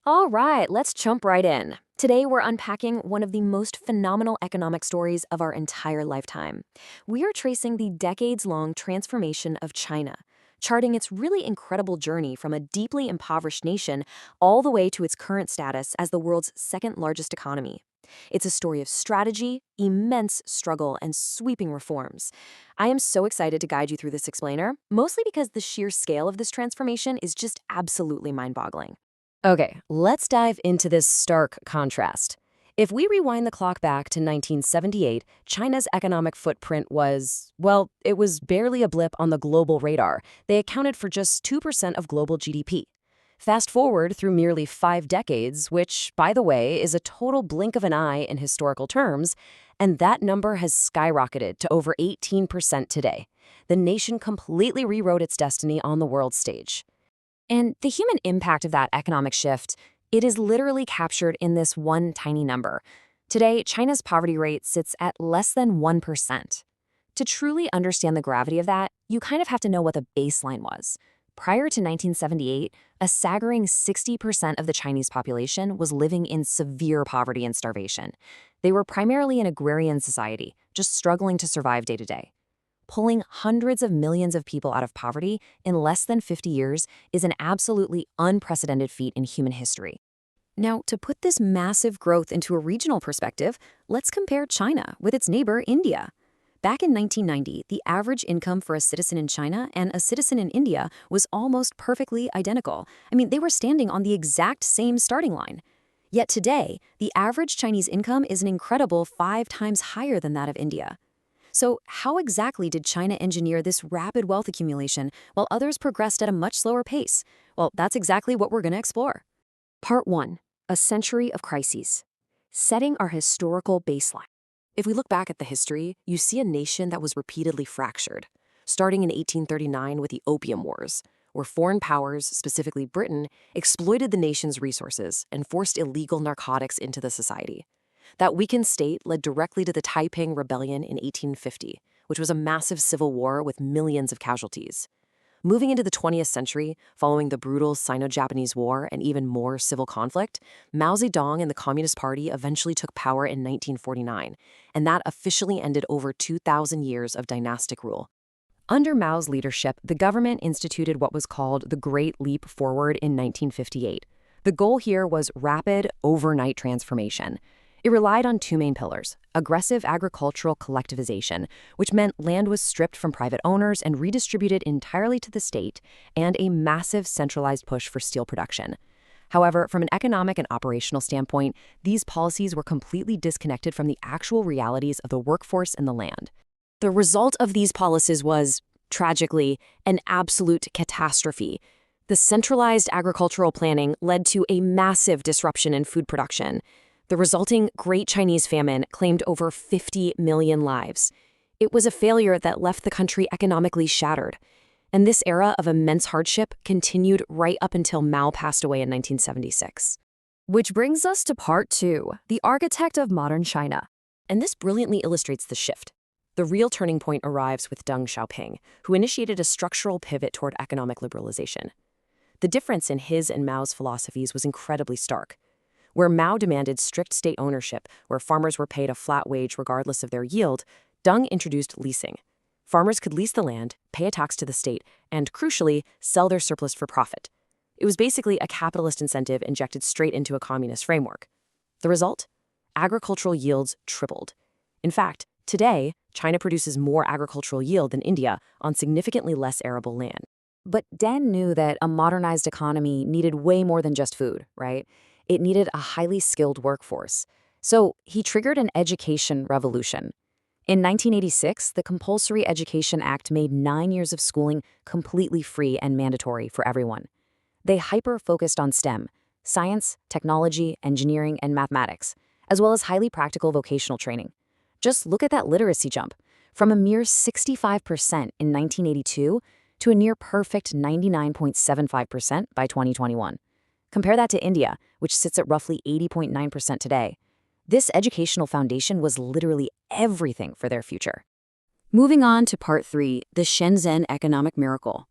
All right, let's jump right in. Today, we're unpacking one of the most phenomenal economic stories of our entire lifetime. We are tracing the decades long transformation of China, charting its really incredible journey from a deeply impoverished nation all the way to its current status as the world's second largest economy. It's a story of strategy, immense struggle, and sweeping reforms. I am so excited to guide you through this explainer, mostly because the sheer scale of this transformation is just absolutely mind boggling. Okay, let's dive into this stark contrast. If we rewind the clock back to 1978, China's economic footprint was, well, it was barely a blip on the global radar. They accounted for just 2% of global GDP. Fast forward through merely 5 decades, which, by the way, is a total blink of an eye in historical terms, and that number has skyrocketed to over 18% today. The nation completely rewrote its destiny on the world stage. And the human impact of that economic shift, it is literally captured in this one tiny number. Today, China's poverty rate sits at less than 1%. To truly understand the gravity of that, you kind of have to know what the baseline was. Prior to 1978, a staggering 60% of the Chinese population was living in severe poverty and starvation. They were primarily an agrarian society, just struggling to survive day to day. Pulling hundreds of millions of people out of poverty in less than 50 years is an absolutely unprecedented feat in human history. Now, to put this massive growth into a regional perspective, let's compare China with its neighbor, India. Back in 1990, the average income for a citizen in China and a citizen in India was almost perfectly identical. They were standing on the exact same starting line. Yet today, the average Chinese income is an incredible 5 times higher than that of India. So how exactly did China engineer this rapid wealth accumulation while others progressed at a much slower pace? Well, that's exactly what we're going to explore. Part 1. A century of crises. Setting our historical baseline. If we look back at the history, you see a nation that was repeatedly fractured, starting in 1839 with the Opium Wars, where foreign powers, specifically Britain, exploited the nation's resources and forced illegal narcotics into the society. That weakened state led directly to the Taiping Rebellion in 1850, which was a massive civil war with millions of casualties. Moving into the 20th century, following the brutal Sino-Japanese War and even more civil conflict, Mao Zedong and the Communist Party eventually took power in 1949, and that officially ended over 2,000 years of dynastic rule. Under Mao's leadership, the government instituted what was called the Great Leap Forward in 1958. The goal here was rapid, overnight transformation. It relied on two main pillars: aggressive agricultural collectivization, which meant land was stripped from private owners and redistributed entirely to the state, and a massive centralized push for steel production. However, from an economic and operational standpoint, these policies were completely disconnected from the actual realities of the workforce and the land. The result of these policies was, tragically, an absolute catastrophe. The centralized agricultural planning led to a massive disruption in food production. The resulting Great Chinese Famine claimed over 50 million lives. It was a failure that left the country economically shattered. And this era of immense hardship continued right up until Mao passed away in 1976. Which brings us to part 2, the architect of modern China. And this brilliantly illustrates the shift. The real turning point arrives with Deng Xiaoping, who initiated a structural pivot toward economic liberalization. The difference in his and Mao's philosophies was incredibly stark. Where Mao demanded strict state ownership, where farmers were paid a flat wage regardless of their yield, Deng introduced leasing. Farmers could lease the land, pay a tax to the state, and, crucially, sell their surplus for profit. It was basically a capitalist incentive injected straight into a communist framework. The result? Agricultural yields tripled. In fact, today, China produces more agricultural yield than India on significantly less arable land. But Deng knew that a modernized economy needed way more than just food, right? It needed a highly skilled workforce. So he triggered an education revolution. In 1986, the Compulsory Education Act made 9 years of schooling completely free and mandatory for everyone. They hyper-focused on STEM, science, technology, engineering, and mathematics, as well as highly practical vocational training. Just look at that literacy jump, from a mere 65% in 1982 to a near-perfect 99.75% by 2021. Compare that to India, which sits at roughly 80.9% today. This educational foundation was literally everything for their future. Moving on to part 3, the Shenzhen economic miracle.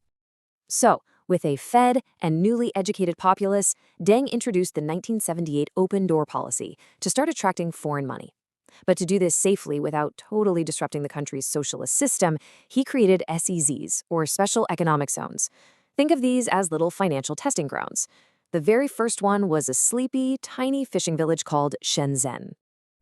So, With a fed and newly educated populace, Deng introduced the 1978 open door policy to start attracting foreign money. But to do this safely without totally disrupting the country's socialist system, he created SEZs, or Special Economic Zones. Think of these as little financial testing grounds. The very first one was a sleepy, tiny fishing village called Shenzhen.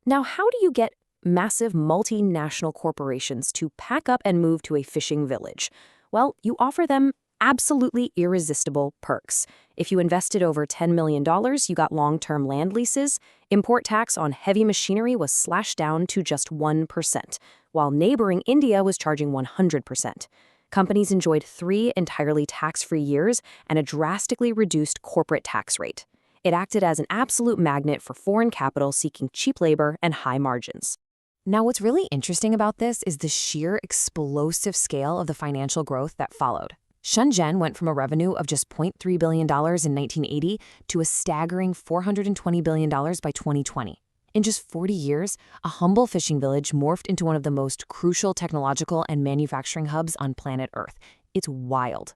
Now, how do you get massive multinational corporations to pack up and move to a fishing village? Well, you offer them absolutely irresistible perks. If you invested over $10 million, you got long-term land leases. Import tax on heavy machinery was slashed down to just 1%, while neighboring India was charging 100%. Companies enjoyed 3 entirely tax-free years and a drastically reduced corporate tax rate. It acted as an absolute magnet for foreign capital seeking cheap labor and high margins. Now, what's really interesting about this is the sheer explosive scale of the financial growth that followed. Shenzhen went from a revenue of just $0.3 billion in 1980 to a staggering $420 billion by 2020. In just 40 years, a humble fishing village morphed into one of the most crucial technological and manufacturing hubs on planet Earth. It's wild.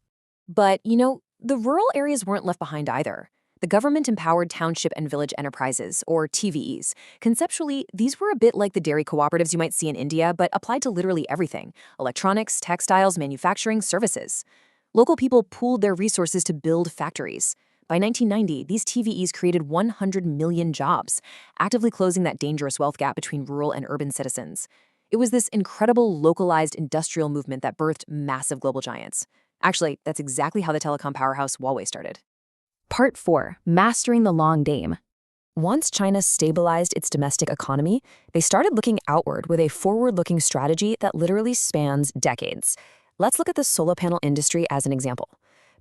But, the rural areas weren't left behind either. The government-empowered township and village enterprises, or TVEs. Conceptually, these were a bit like the dairy cooperatives you might see in India, but applied to literally everything: electronics, textiles, manufacturing, services. Local people pooled their resources to build factories. By 1990, these TVEs created 100 million jobs, actively closing that dangerous wealth gap between rural and urban citizens. It was this incredible localized industrial movement that birthed massive global giants. Actually, that's exactly how the telecom powerhouse Huawei started. Part 4. Mastering the long game. Once China stabilized its domestic economy, they started looking outward with a forward-looking strategy that literally spans decades. Let's look at the solar panel industry as an example.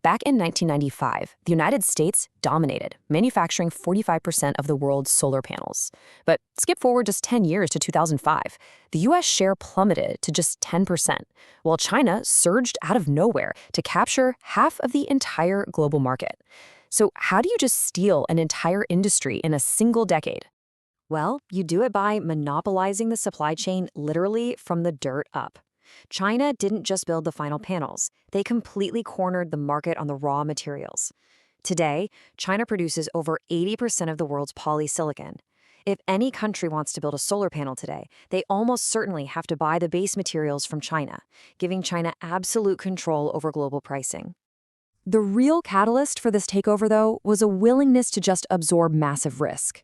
Back in 1995, the United States dominated, manufacturing 45% of the world's solar panels. But skip forward just 10 years to 2005, the U.S. share plummeted to just 10%, while China surged out of nowhere to capture half of the entire global market. So how do you just steal an entire industry in a single decade? Well, you do it by monopolizing the supply chain literally from the dirt up. China didn't just build the final panels, they completely cornered the market on the raw materials. Today, China produces over 80% of the world's polysilicon. If any country wants to build a solar panel today, they almost certainly have to buy the base materials from China, giving China absolute control over global pricing. The real catalyst for this takeover, though, was a willingness to just absorb massive risk.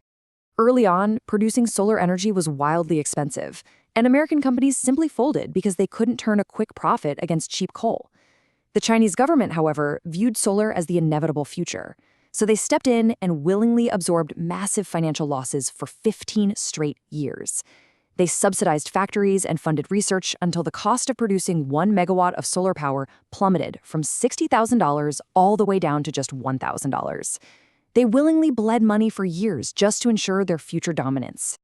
Early on, producing solar energy was wildly expensive, and American companies simply folded because they couldn't turn a quick profit against cheap coal. The Chinese government, however, viewed solar as the inevitable future, so they stepped in and willingly absorbed massive financial losses for 15 straight years. They subsidized factories and funded research until the cost of producing 1 megawatt of solar power plummeted from $60,000 all the way down to just $1,000. They willingly bled money for years just to ensure their future dominance.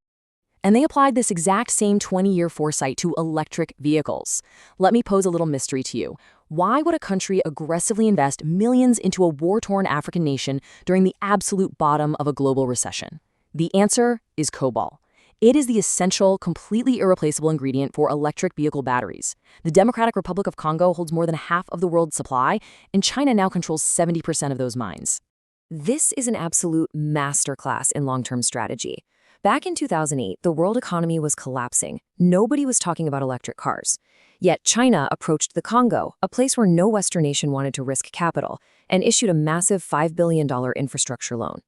And they applied this exact same 20-year foresight to electric vehicles. Let me pose a little mystery to you. Why would a country aggressively invest millions into a war-torn African nation during the absolute bottom of a global recession? The answer is cobalt. It is the essential, completely irreplaceable ingredient for electric vehicle batteries. The Democratic Republic of Congo holds more than half of the world's supply, and China now controls 70% of those mines. This is an absolute masterclass in long-term strategy. Back in 2008, the world economy was collapsing. Nobody was talking about electric cars. Yet China approached the Congo, a place where no Western nation wanted to risk capital, and issued a massive $5 billion infrastructure loan.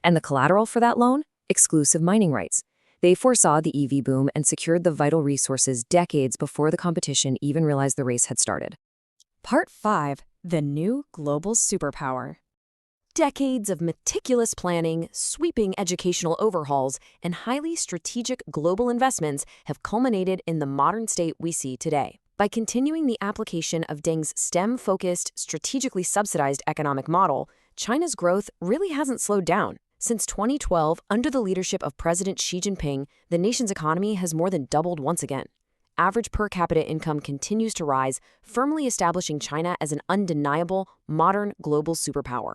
And the collateral for that loan? Exclusive mining rights. They foresaw the EV boom and secured the vital resources decades before the competition even realized the race had started. Part 5. The New Global Superpower. Decades of meticulous planning, sweeping educational overhauls, and highly strategic global investments have culminated in the modern state we see today. By continuing the application of Deng's STEM-focused, strategically subsidized economic model, China's growth really hasn't slowed down. Since 2012, under the leadership of President Xi Jinping, the nation's economy has more than doubled once again. Average per capita income continues to rise, firmly establishing China as an undeniable, modern global superpower.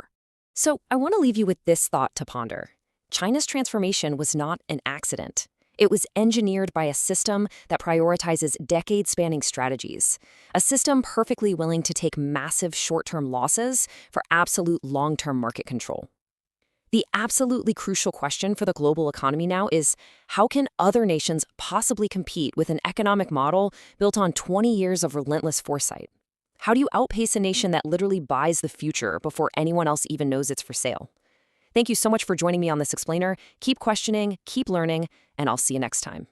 So I want to leave you with this thought to ponder. China's transformation was not an accident. It was engineered by a system that prioritizes decade-spanning strategies, a system perfectly willing to take massive short-term losses for absolute long-term market control. The absolutely crucial question for the global economy now is, how can other nations possibly compete with an economic model built on 20 years of relentless foresight? How do you outpace a nation that literally buys the future before anyone else even knows it's for sale? Thank you so much for joining me on this explainer. Keep questioning, keep learning, and I'll see you next time.